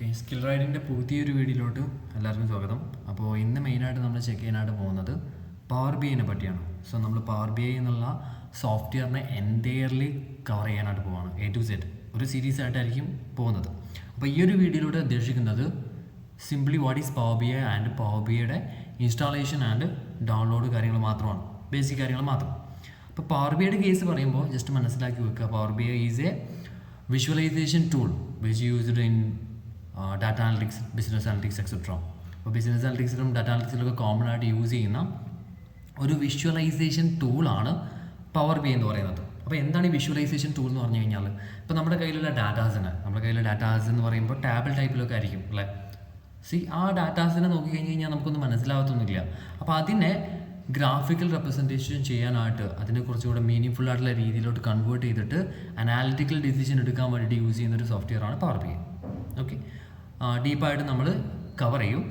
Okay, skill റൈഡിൻ്റെ പുതിയൊരു വീഡിയോയിലോട്ട് എല്ലാവർക്കും സ്വാഗതം. അപ്പോൾ ഇന്ന് മെയിനായിട്ട് നമ്മൾ ചെക്ക് ചെയ്യാനായിട്ട് പോകുന്നത് പവർ ബി ഐനെ പറ്റിയാണ്. സോ നമ്മൾ പവർ ബി ഐ എന്നുള്ള സോഫ്റ്റ്വെയറിനെ എൻറ്റയർലി കവർ ചെയ്യാനായിട്ട് പോവാണ്. എ ടു സെഡ് ഒരു സീരീസ് ആയിട്ടായിരിക്കും പോകുന്നത്. അപ്പോൾ ഈ ഒരു വീഡിയോയിലൂടെ ഉദ്ദേശിക്കുന്നത് simply what is power B I and power B ഐയുടെ ഇൻസ്റ്റാളേഷൻ ആൻഡ് ഡൗൺലോഡ് കാര്യങ്ങൾ മാത്രമാണ്, ബേസിക് കാര്യങ്ങൾ മാത്രം. അപ്പോൾ പവർ ബി ഐയുടെ കേസ് പറയുമ്പോൾ ജസ്റ്റ് മനസ്സിലാക്കി വെക്കുക, power B I is A visualisation tool which used in data analytics, business analytics etcetera. അപ്പോൾ ബിസിനസ് അനലിറ്റിക്സിലും ഡാറ്റ അനലിറ്റിക്സിലൊക്കെ കോമൺ ആയിട്ട് യൂസ് ചെയ്യുന്ന ഒരു വിഷ്വലൈസേഷൻ ടൂളാണ് പവർ ബി ഐ എന്ന് പറയുന്നത്. അപ്പോൾ എന്താണ് ഈ വിഷ്വലൈസേഷൻ ടൂൾ എന്ന് പറഞ്ഞു കഴിഞ്ഞാൽ, ഇപ്പോൾ നമ്മുടെ കയ്യിലുള്ള ഡാറ്റാസ് എന്ന് പറയുമ്പോൾ ടേബിൾ ടൈപ്പിലൊക്കെ ആയിരിക്കും അല്ലേ. ആ ഡാറ്റാസിനെ നോക്കിക്കഴിഞ്ഞ് കഴിഞ്ഞാൽ നമുക്കൊന്നും മനസ്സിലാവത്തൊന്നുമില്ല. അപ്പോൾ അതിനെ ഗ്രാഫിക്കൽ റെപ്രസെൻറ്റേഷൻ ചെയ്യാനായിട്ട് അതിനെ കുറച്ചുകൂടെ മീനിങ് ഫുൾ ആയിട്ടുള്ള രീതിയിലോട്ട് കൺവേർട്ട് ചെയ്തിട്ട് അനാലിറ്റിക്കൽ ഡിസിഷൻ എടുക്കാൻ വേണ്ടിയിട്ട് യൂസ് ചെയ്യുന്ന ഒരു സോഫ്റ്റ്വെയറാണ് പവർ ബി ഐ. ഓക്കെ, ഡീപ്പായിട്ട് നമ്മൾ കവർ ചെയ്യും.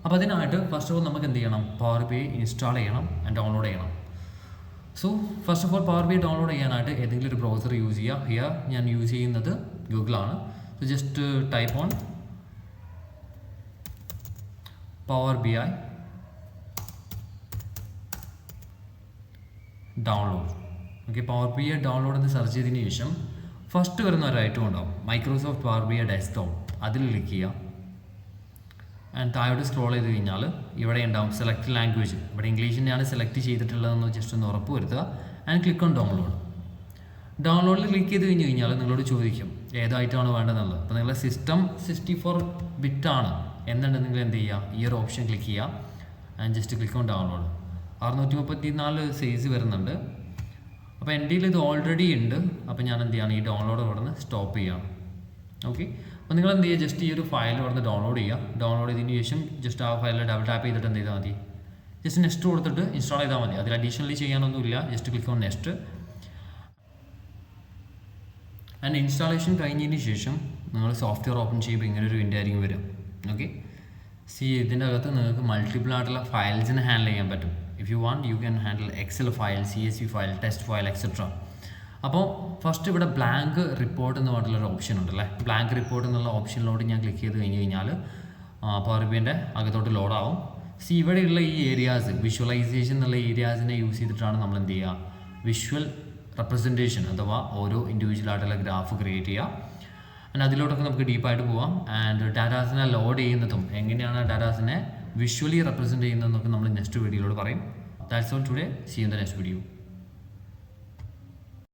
അപ്പോൾ അതിനായിട്ട് ഫസ്റ്റ് ഓഫ് ഓൾ നമുക്ക് എന്ത് ചെയ്യണം, പവർ ബി ഐ ഇൻസ്റ്റാൾ ചെയ്യണം ആൻഡ് ഡൗൺലോഡ് ചെയ്യണം. So first of all Power B I download ചെയ്യാനായിട്ട് ഏതെങ്കിലും ഒരു ബ്രൗസർ യൂസ് ചെയ്യുക. ഹിയർ ഞാൻ യൂസ് ചെയ്യുന്നത് ഗൂഗിളാണ്. So just type on Power B I download. Okay, Power B I download എന്ന് സെർച്ച് ചെയ്തതിന് ശേഷം ഫസ്റ്റ് വരുന്ന ഒരു ഐറ്റം ഉണ്ടാവും, Microsoft Power B I desktop. അതിൽ ക്ലിക്ക് ചെയ്യുക ആൻഡ് താഴോട്ട് സ്ക്രോൾ ചെയ്ത് കഴിഞ്ഞാൽ ഇവിടെ ഉണ്ടാവും സെലക്ട് ലാംഗ്വേജ്. ഇവിടെ ഇംഗ്ലീഷിനെയാണ് സെലക്ട് ചെയ്തിട്ടുള്ളതെന്ന് ജസ്റ്റ് ഒന്ന് ഉറപ്പ് വരുത്തുക ആൻഡ് ക്ലിക്ക് ഓൺ ഡൗൺലോഡ്. ഡൗൺലോഡിൽ ക്ലിക്ക് ചെയ്ത് കഴിഞ്ഞ് കഴിഞ്ഞാൽ നിങ്ങളോട് ചോദിക്കും ഏതായിട്ടാണ് വേണ്ടതെന്നുള്ളത്. അപ്പോൾ നിങ്ങളുടെ സിസ്റ്റം 64 ബിറ്റാണ് എന്നുണ്ടെങ്കിൽ നിങ്ങൾ എന്ത് ചെയ്യുക, ഈ ഒരു ഓപ്ഷൻ ക്ലിക്ക് ചെയ്യുക and just click on download. 634 size വരുന്നുണ്ട്. അപ്പോൾ എൻ്റെ ഇത് ഓൾറെഡി ഉണ്ട്. അപ്പോൾ ഞാൻ എന്ത് ചെയ്യാണ്, ഈ ഡൗൺലോഡ് ഇവിടെ നിന്ന് സ്റ്റോപ്പ് ചെയ്യുകയാണ്. ഓക്കെ, അപ്പോൾ നിങ്ങൾ എന്ത് ചെയ്യുക, ജസ്റ്റ് ഈ ഒരു ഫയൽ ഇവിടെ നിന്ന് ഡൗൺലോഡ് ചെയ്യുക. ഡൗൺലോഡ് ചെയ്തതിന് ശേഷം ജസ്റ്റ് ആ ഫയലിൽ ഡബിൾ ടാപ്പ് ചെയ്തിട്ട് എന്ത് ചെയ്താൽ മതി, ജസ്റ്റ് നെക്സ്റ്റ് കൊടുത്തിട്ട് ഇൻസ്റ്റാൾ ചെയ്താൽ മതി. അതിൽ അഡീഷണലി ചെയ്യാനൊന്നുമില്ല, just click on next. And installation കഴിഞ്ഞതിന് ശേഷം നിങ്ങൾ സോഫ്റ്റ്വെയർ ഓപ്പൺ ചെയ്യുമ്പോൾ ഇങ്ങനെ ഒരു വിൻഡോ ആയിരിക്കും വരും. ഓക്കെ, ഇതിൻ്റെ അകത്ത് നിങ്ങൾക്ക് മൾട്ടിപ്പിൾ ആയിട്ടുള്ള ഫയൽസിനെ ഹാൻഡിൽ ചെയ്യാൻ പറ്റും. If you want you can handle Excel file, CSV file, test file etcetera. അപ്പോൾ ഫസ്റ്റ് ഇവിടെ ബ്ലാങ്ക് റിപ്പോർട്ട് എന്ന് പറഞ്ഞിട്ടുള്ളൊരു ഓപ്ഷൻ ഉണ്ടല്ലേ. ബ്ലാങ്ക് റിപ്പോർട്ട് എന്നുള്ള ഓപ്ഷനിലോട്ട് ഞാൻ ക്ലിക്ക് ചെയ്ത് കഴിഞ്ഞ് കഴിഞ്ഞാൽ പവർ ബി ഐൻ്റെ അകത്തോട്ട് ലോഡാവും. ഇവിടെയുള്ള ഈ ഏരിയാസ്, വിഷ്വലൈസേഷൻ എന്നുള്ള ഏരിയാസിനെ യൂസ് ചെയ്തിട്ടാണ് നമ്മൾ എന്ത് ചെയ്യുക, വിഷ്വൽ റെപ്രസെൻറ്റേഷൻ അഥവാ ഓരോ ഇൻഡിവിജ്വൽ ആയിട്ടുള്ള ഗ്രാഫ് ക്രിയേറ്റ് ചെയ്യുക. ആൻഡ് അതിലോട്ടൊക്കെ നമുക്ക് ഡീപ്പായിട്ട് പോവാം. ആൻഡ് ഡാറ്റാസിനെ ലോഡ് ചെയ്യുന്നതും എങ്ങനെയാണ് ഡാറ്റാസിനെ വിഷ്വലി റെപ്രസെൻറ്റ് ചെയ്യുന്നതെന്നൊക്കെ നമ്മൾ നെക്സ്റ്റ് വീഡിയോയിലൂടെ പറയും. That's all today. See in the next video.